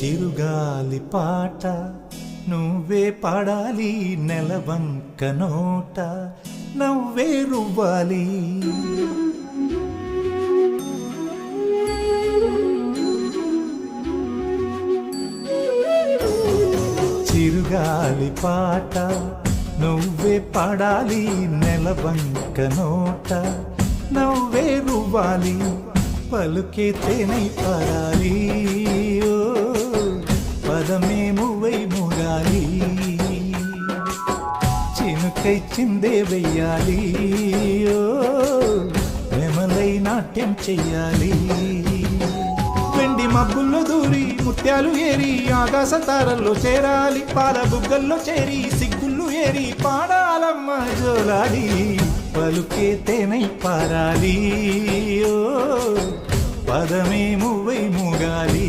చిరుగాలి పాట నువ్వే పాడాలి, నెలవంక నోట నవ్వే రువ్వాలి. చిరుగాలి పాట నువ్వే పాడాలి, నెలవంక నోట నవ్వే రువ్వాలి. పలుకే తేనై పాడాలి, ఓ పదమే మువ్వై మూగాలి. చినుకై చిందే వెయ్యాలి, ఓ నెమలై నాట్యం చెయ్యాలి. వెండి మబ్బుల్లో దూరి ముత్యాలు ఏరి ఆకాశ తారల్లో చేరాలి. పాల బుగ్గల్లో చేరి సిగ్గుళ్ళు ఏరి పాడాలమ్మ జోలాలి. పలుకే తేనై పారాలి, ఓ పదమే మువ్వై మూగాలి.